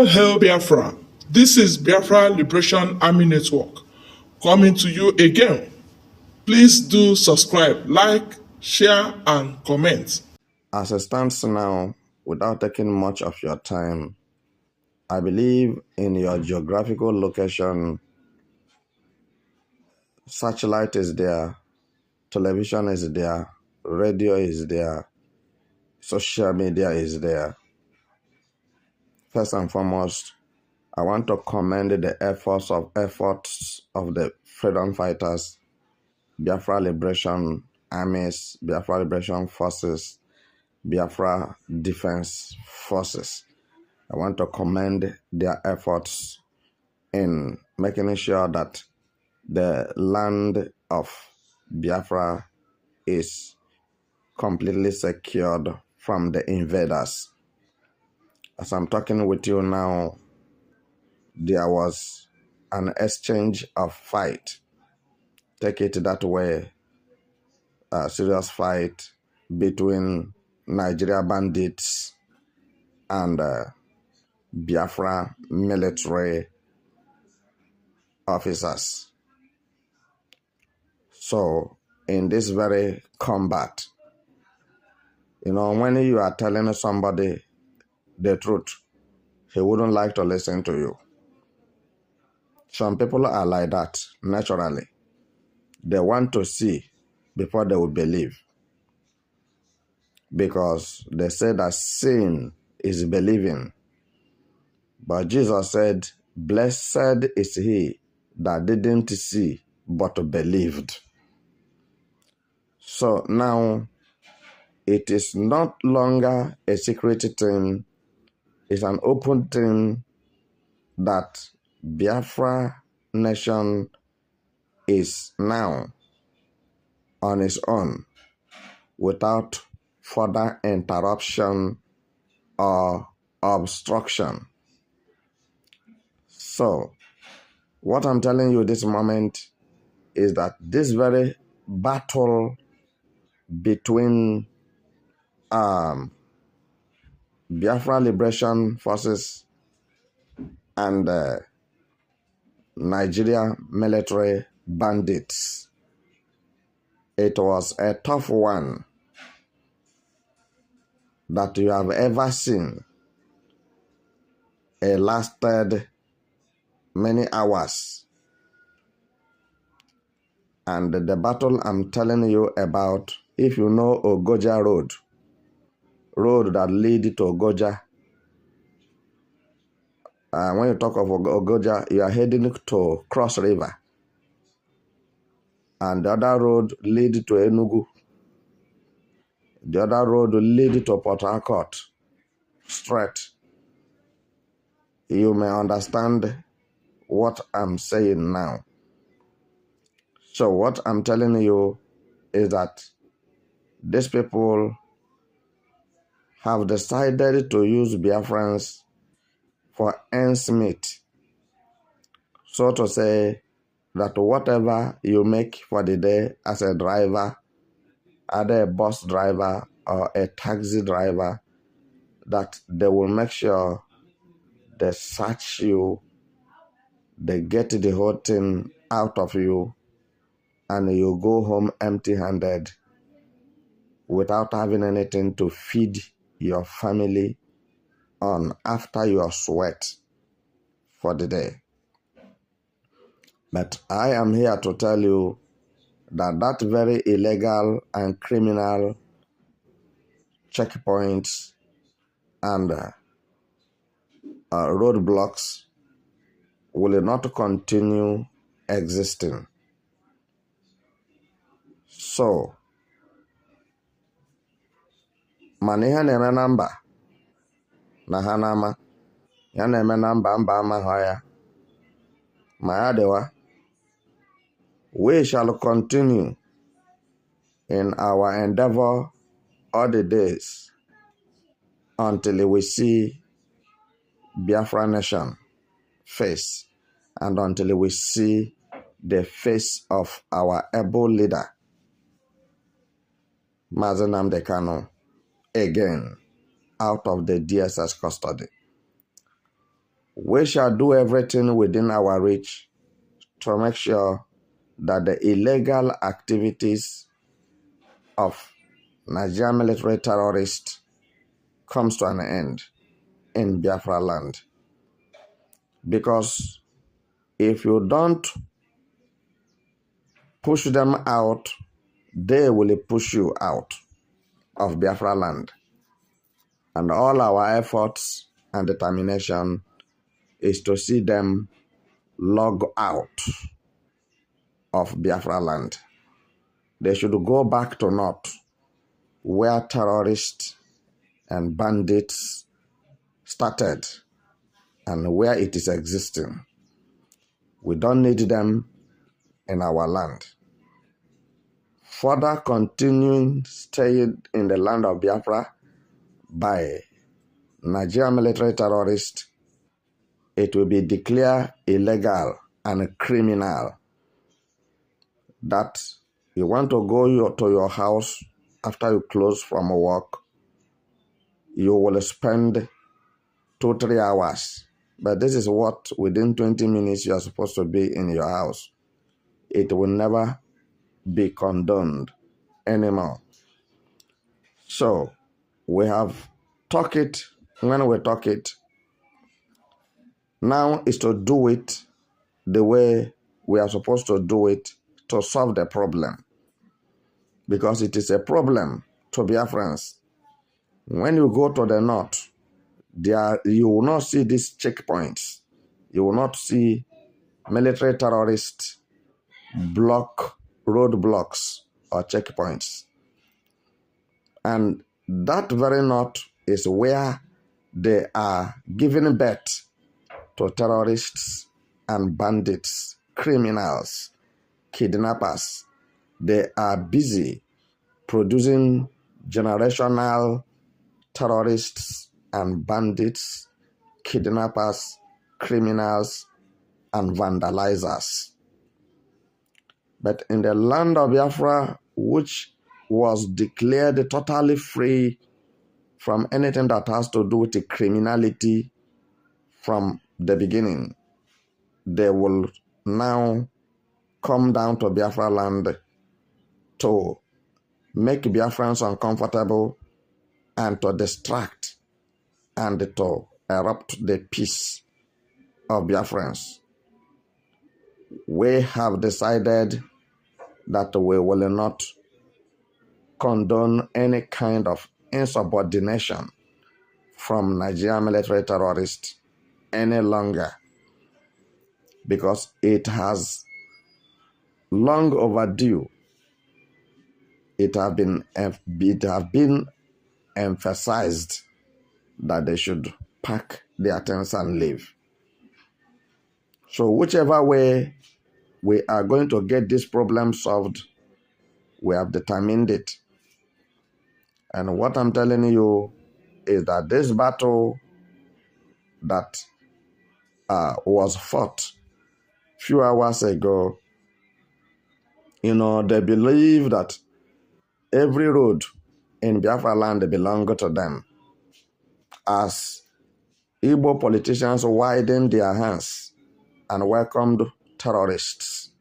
All hail Biafra. This is Biafra Liberation Army Network coming to you again. Please do subscribe, like, share, and comment. As it stands now, without taking much of your time, I believe in your geographical location, satellite is there, television is there, radio is there, social media is there. First and foremost, I want to commend the efforts of the freedom fighters, Biafra Liberation Armies, Biafra Liberation Forces, Biafra Defense Forces. I want to commend their efforts in making sure that the land of Biafra is completely secured from the invaders. As I'm talking with you now, there was an exchange of fight. Take it that way, a serious fight between Nigeria bandits and Biafra military officers. So, in this very combat, when you are telling somebody the truth, he wouldn't like to listen to you. Some people are like that naturally. They want to see before they will believe. Because they say that seeing is believing. But Jesus said, blessed is he that didn't see but believed. So now, it is not longer a secret thing. It's an open thing that Biafra nation is now on its own without further interruption or obstruction. So, what I'm telling you this moment is that this very battle between Biafra Liberation Forces and Nigeria military bandits, it was a tough one that you have ever seen. It lasted many hours. And the battle I'm telling you about, if you know Ogoja road that lead to Ogoja, when you talk of Ogoja, you are heading to Cross River. And the other road lead to Enugu. The other road lead to Port Harcourt. Straight. You may understand what I'm saying now. So what I'm telling you is that these people have decided to use Biafrans for ends meet. So to say that whatever you make for the day as a driver, either a bus driver or a taxi driver, that they will make sure they search you, they get the whole thing out of you, and you go home empty-handed without having anything to feed your family on after your sweat for the day. But I am here to tell you that that very illegal and criminal checkpoints and roadblocks will not continue existing. So, mana ihe na-eme na mba na ha na-ama, ya na-eme na mba amaghị ya, ma ya dịwa, we shall continue in our endeavor all the days until we see Biafra nation face and until we see the face of our able leader, Mazi Nnamdi Kanu, again out of the DSS custody. We shall do everything within our reach to make sure that the illegal activities of Nigerian military terrorists comes to an end in Biafra land. Because if you don't push them out, they will push you out of Biafra land. And all our efforts and determination is to see them log out of Biafra land. They should go back to North, where terrorists and bandits started and where it is existing. We don't need them in our land. Further continuing staying in the land of Biafra by Nigerian military terrorists, it will be declared illegal and criminal. That you want to go to your house after you close from work, you will spend 2-3 hours. But this is what within 20 minutes you are supposed to be in your house. It will never be condoned anymore. So we have talked it. When we talk it, now is to do it the way we are supposed to do it to solve the problem. Because it is a problem to Biafrans. When you go to the north, you will not see these checkpoints. You will not see military terrorists block roadblocks or checkpoints. And that very north is where they are giving birth to terrorists and bandits, criminals, kidnappers. They are busy producing generational terrorists and bandits, kidnappers, criminals, and vandalizers. But in the land of Biafra, which was declared totally free from anything that has to do with the criminality from the beginning, they will now come down to Biafra land to make Biafrans uncomfortable and to distract and to erupt the peace of Biafrans. We have decided that we will not condone any kind of insubordination from Nigerian military terrorists any longer, because it has long overdue. It have been emphasized that they should pack their things and leave. So whichever way we are going to get this problem solved, we have determined it. And what I'm telling you is that this battle that was fought few hours ago, they believe that every road in Biafra land belongs to them. As Igbo politicians widened their hands and welcomed terrorists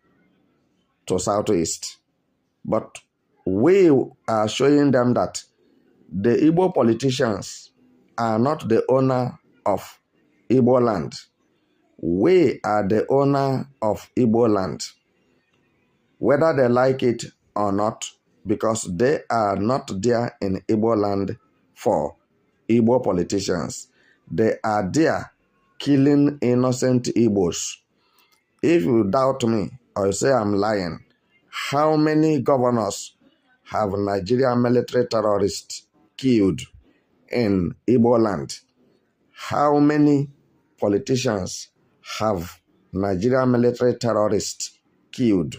to Southeast. But we are showing them that the Igbo politicians are not the owner of Igbo land. We are the owner of Igbo land, whether they like it or not, because they are not there in Igbo land for Igbo politicians. They are there killing innocent Igbos. If you doubt me or you say I'm lying, how many governors have Nigerian military terrorists killed in Igbo land? How many politicians have Nigerian military terrorists killed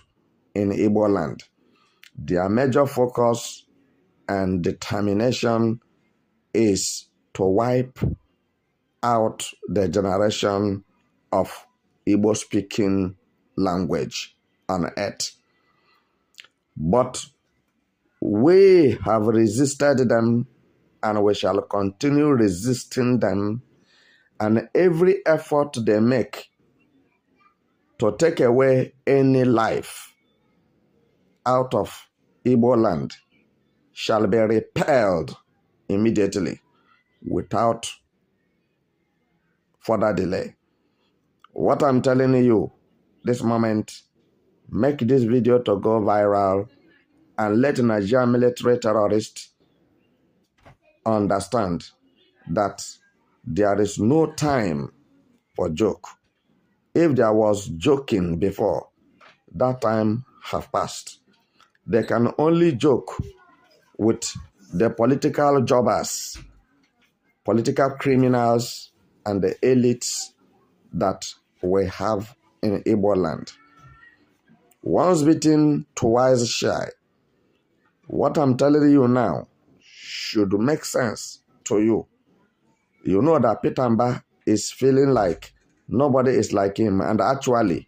in Igbo land? Their major focus and determination is to wipe out the generation of Igbo-speaking language on earth. But we have resisted them, and we shall continue resisting them And every effort they make to take away any life out of Igbo land shall be repelled immediately without further delay. What I'm telling you this moment, make this video to go viral and let Nigerian military terrorists understand that there is no time for joke. If there was joking before, that time have passed. They can only joke with the political jobbers, political criminals, and the elites that we have in Igbo land. Once bitten, twice shy. What I'm telling you now should make sense to you. You know that Peter Mba is feeling like nobody is like him, and actually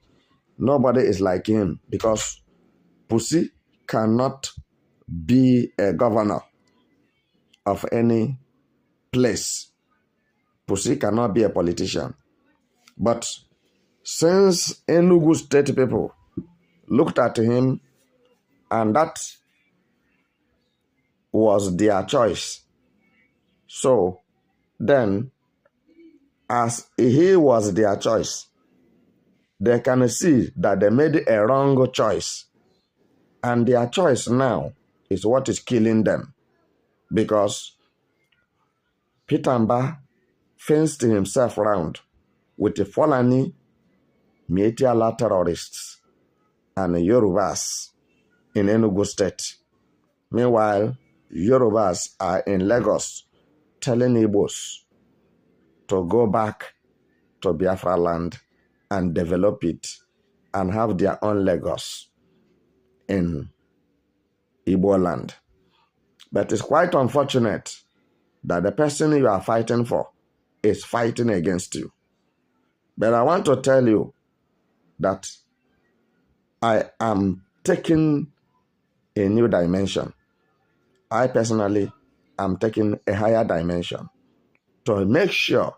nobody is like him because Pussy cannot be a governor of any place. Pussy cannot be a politician. But since Enugu state people looked at him and that was their choice, so then as he was their choice, they can see that they made a wrong choice. And their choice now is what is killing them. Because Peter Mba fenced himself around with the Fulani, Mietiala terrorists, and Yorubas in Enugu State. Meanwhile, Yorubas are in Lagos telling Igbos to go back to Biafra land and develop it and have their own Lagos in Igbo land. But it's quite unfortunate that the person you are fighting for is fighting against you. But I want to tell you that I am taking a new dimension. I personally am taking a higher dimension to make sure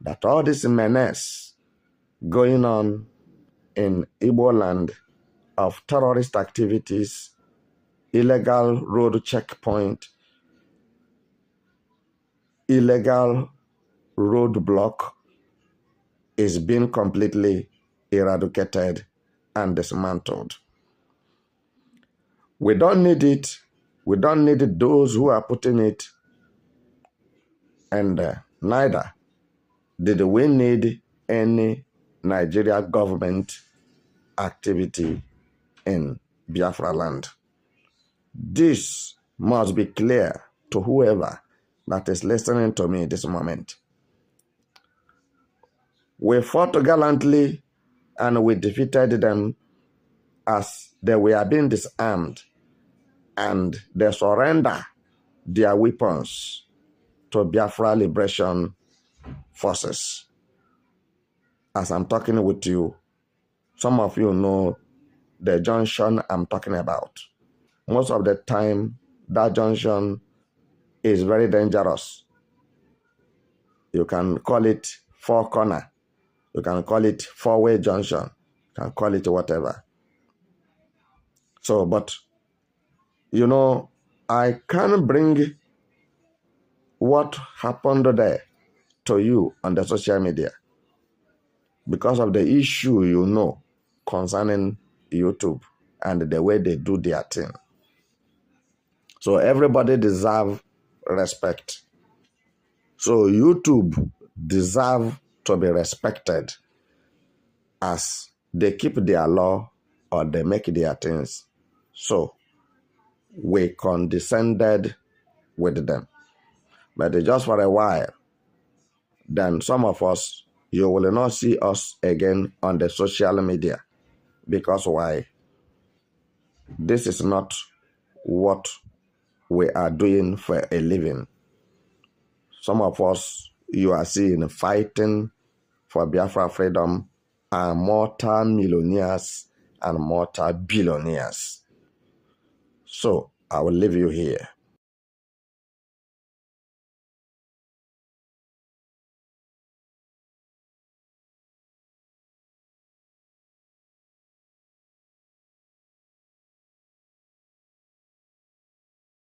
that all this menace going on in Igbo land of terrorist activities, illegal road checkpoint, illegal roadblock is being completely eradicated and dismantled. We don't need it. We don't need those who are putting it. And neither did we need any Nigeria government activity in Biafra land. This must be clear to whoever that is listening to me this moment. We fought gallantly and we defeated them as they were being disarmed, and they surrender their weapons to Biafra Liberation Forces. As I'm talking with you, some of you know the junction I'm talking about. Most of the time, that junction is very dangerous. You can call it four corner. You can call it four-way junction. You can call it whatever. So, but, you know, I can bring what happened there to you on the social media because of the issue you know concerning YouTube and the way they do their thing. So everybody deserves respect. So YouTube deserve to be respected as they keep their law or they make their things. So we condescended with them. But just for a while, then some of us, you will not see us again on the social media. Because why? This is not what we are doing for a living. Some of us, you are seeing fighting for Biafra freedom are multi-millionaires and multi-billionaires. So I will leave you here.